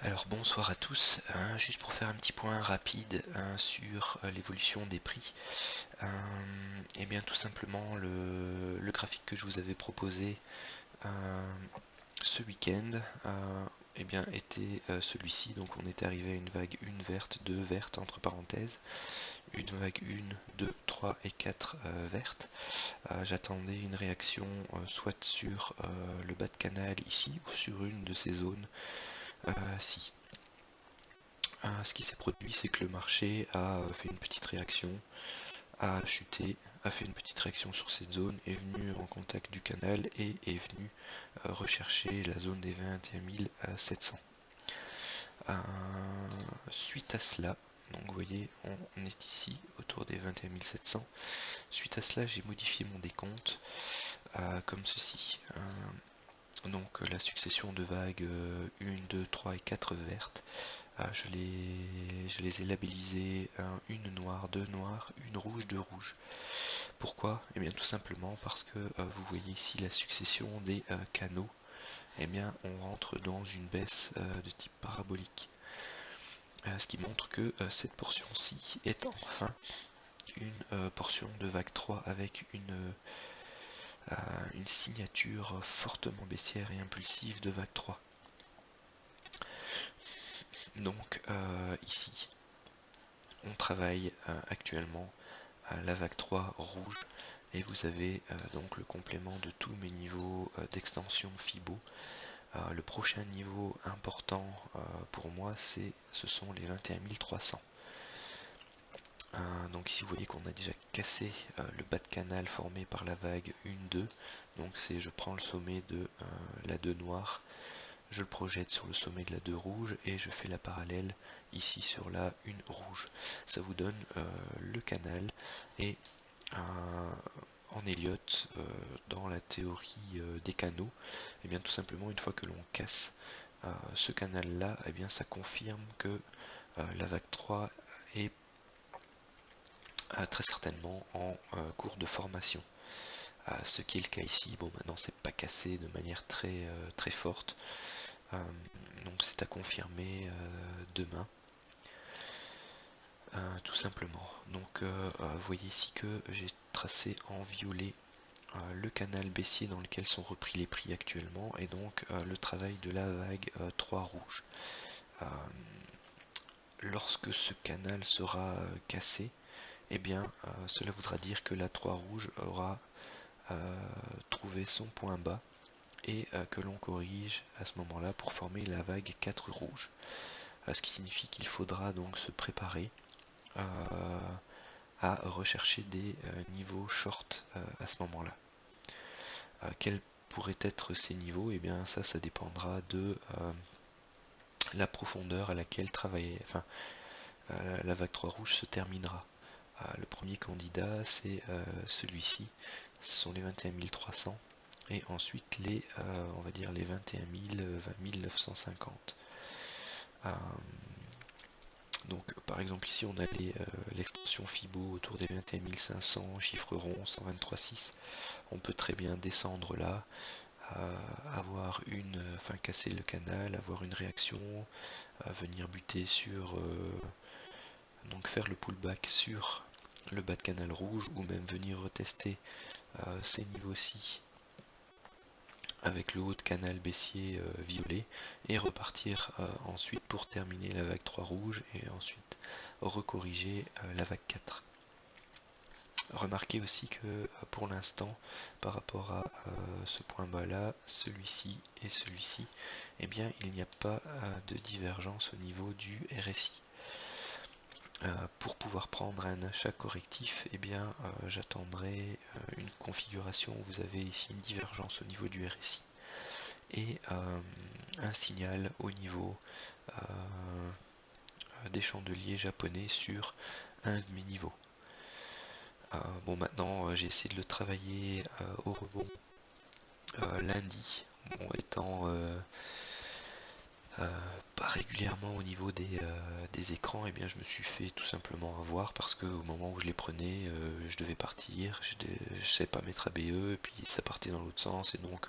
Alors bonsoir à tous. Juste pour faire un petit point rapide sur l'évolution des prix. Et bien tout simplement le graphique que je vous avais proposé ce week-end eh bien était celui-ci. Donc on était arrivé à une vague 1 verte, 2 vertes entre parenthèses, une vague 1, 2, 3 et 4 vertes. J'attendais une réaction soit sur le bas de canal ici ou sur une de ces zones ci. Ce qui s'est produit, c'est que le marché a fait une petite réaction, a chuté, a fait une petite réaction sur cette zone, est venu en contact du canal et est venu rechercher la zone des 21 700. Suite à cela, donc vous voyez, on est ici autour des 21 700. Suite à cela, j'ai modifié mon décompte comme ceci. Donc la succession de vagues 1, 2, 3 et 4 vertes. Je les ai labellisés une noire, deux noires, une rouge, deux rouges. Pourquoi? Eh bien tout simplement parce que vous voyez ici la succession des canaux. Eh bien on rentre dans une baisse de type parabolique. Ce qui montre que cette portion-ci est enfin une portion de vague 3 avec une signature fortement baissière et impulsive de vague 3. Donc ici, on travaille actuellement à la vague 3 rouge et vous avez donc le complément de tous mes niveaux d'extension Fibo. Le prochain niveau important pour moi, ce sont les 21 300. Donc ici vous voyez qu'on a déjà cassé le bas de canal formé par la vague 1-2. Donc je prends le sommet de la 2 noire, je le projette sur le sommet de la 2 rouge et je fais la parallèle ici sur la 1 rouge. Ça vous donne le canal et en Elliott, dans la théorie des canaux, et bien tout simplement une fois que l'on casse ce canal là, et bien ça confirme que la vague 3 est très certainement en cours de formation. Ce qui est le cas ici. Bon, maintenant c'est pas cassé de manière très forte, donc c'est à confirmer demain, tout simplement. Donc vous voyez ici que j'ai tracé en violet le canal baissier dans lequel sont repris les prix actuellement et donc le travail de la vague 3 rouge. Lorsque ce canal sera cassé, eh bien cela voudra dire que la 3 rouge aura trouvé son point bas et que l'on corrige à ce moment là pour former la vague 4 rouge. Ce qui signifie qu'il faudra donc se préparer à rechercher des niveaux short à ce moment là. Quels pourraient être ces niveaux? Et bien ça dépendra de la profondeur à laquelle la vague 3 rouge se terminera. Le premier candidat c'est celui-ci, ce sont les 21 300 et ensuite on va dire les 21 000, 20 950. Donc par exemple ici on a l'extension Fibo autour des 21 500, chiffre rond 123,6. On peut très bien descendre là, casser le canal, avoir une réaction, venir buter sur, donc faire le pullback sur le bas de canal rouge ou même venir retester ces niveaux-ci avec le haut de canal baissier violet et repartir ensuite pour terminer la vague 3 rouge et ensuite recorriger la vague 4. Remarquez aussi que pour l'instant par rapport à ce point bas là, celui-ci et celui-ci, eh bien il n'y a pas de divergence au niveau du RSI. Pour pouvoir prendre un achat correctif, eh bien j'attendrai une configuration où vous avez ici une divergence au niveau du RSI et un signal au niveau des chandeliers japonais sur un de mes niveaux. Bon, maintenant j'ai essayé de le travailler au rebond lundi, bon, étant pas régulièrement au niveau des écrans, et bien je me suis fait tout simplement avoir parce que au moment où je les prenais, je devais partir, je savais pas mettre ABE et puis ça partait dans l'autre sens et donc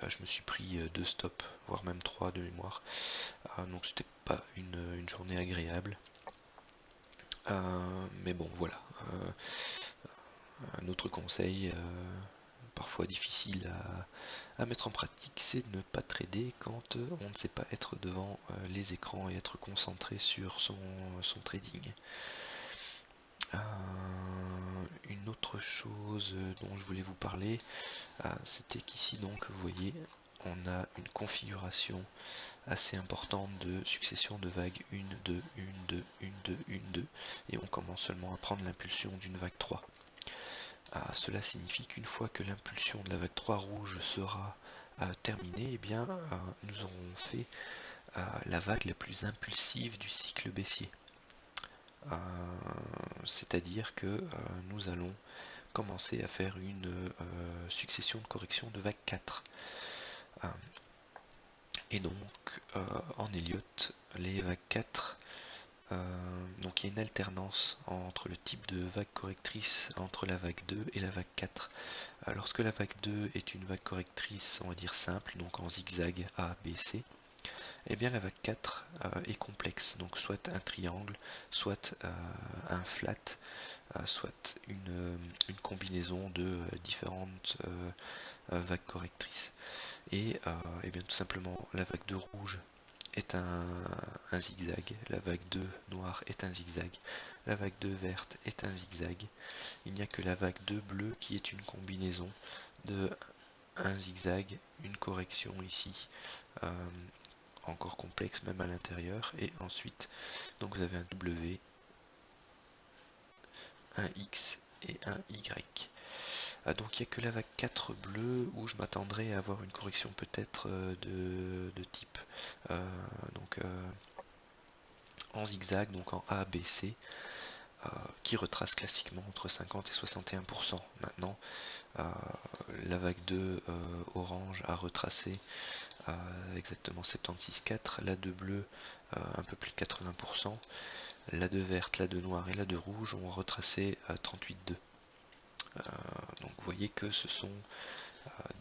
je me suis pris 2 stops, voire même 3 de mémoire. donc c'était pas une journée agréable. Mais bon, voilà. Un autre conseil, parfois difficile à mettre en pratique, c'est de ne pas trader quand on ne sait pas être devant les écrans et être concentré sur son trading. Une autre chose dont je voulais vous parler, c'était qu'ici donc vous voyez on a une configuration assez importante de succession de vagues 1, 2, 1, 2, 1, 2, 1, 2 et on commence seulement à prendre l'impulsion d'une vague 3. Cela signifie qu'une fois que l'impulsion de la vague 3 rouge sera terminée, eh bien, nous aurons fait la vague la plus impulsive du cycle baissier. C'est-à-dire que nous allons commencer à faire une succession de corrections de vague 4. Et donc en Elliott, les vagues 4, donc il y a une alternance entre le type de vague correctrice entre la vague 2 et la vague 4. Lorsque la vague 2 est une vague correctrice, on va dire simple, donc en zigzag A, B, C, et bien la vague 4 est complexe, donc soit un triangle, soit un flat, soit une combinaison de différentes vagues correctrices. Et bien tout simplement la vague 2 rouge est un zigzag, la vague 2 noire est un zigzag, la vague 2 verte est un zigzag. Il n'y a que la vague 2 bleue qui est une combinaison de un zigzag, une correction ici, encore complexe même à l'intérieur, et ensuite donc vous avez un W, un X et un Y. Donc il n'y a que la vague 4 bleue où je m'attendrais à avoir une correction peut-être de type en zigzag, donc en A, B, C, qui retrace classiquement entre 50 et 61%. Maintenant, la vague 2 orange a retracé exactement 76,4, la 2 bleue un peu plus de 80%, la 2 verte, la 2 noire et la 2 rouge ont retracé 38,2. Donc vous voyez que ce sont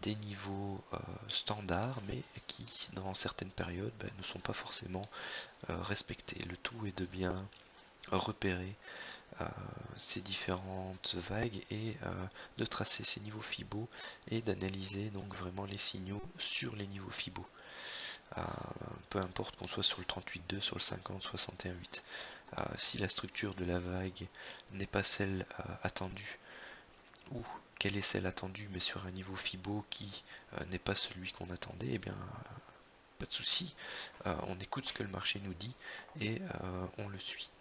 des niveaux standards, mais qui dans certaines périodes ne sont pas forcément respectés. Le tout est de bien repérer ces différentes vagues et de tracer ces niveaux Fibo et d'analyser donc vraiment les signaux sur les niveaux Fibo. Peu importe qu'on soit sur le 38,2, sur le 50, 61,8. Si la structure de la vague n'est pas celle attendue, ou quelle est celle attendue mais sur un niveau Fibo qui n'est pas celui qu'on attendait, et bien pas de souci, on écoute ce que le marché nous dit et on le suit.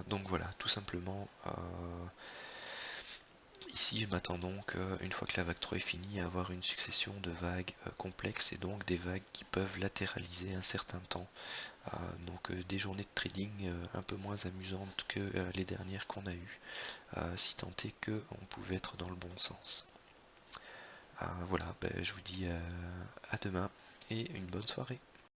Donc voilà, tout simplement, ici je m'attends donc, une fois que la vague 3 est finie, à avoir une succession de vagues complexes et donc des vagues qui peuvent latéraliser un certain temps. Donc des journées de trading un peu moins amusantes que les dernières qu'on a eues, si tant est qu'on pouvait être dans le bon sens. Voilà, je vous dis à demain et une bonne soirée.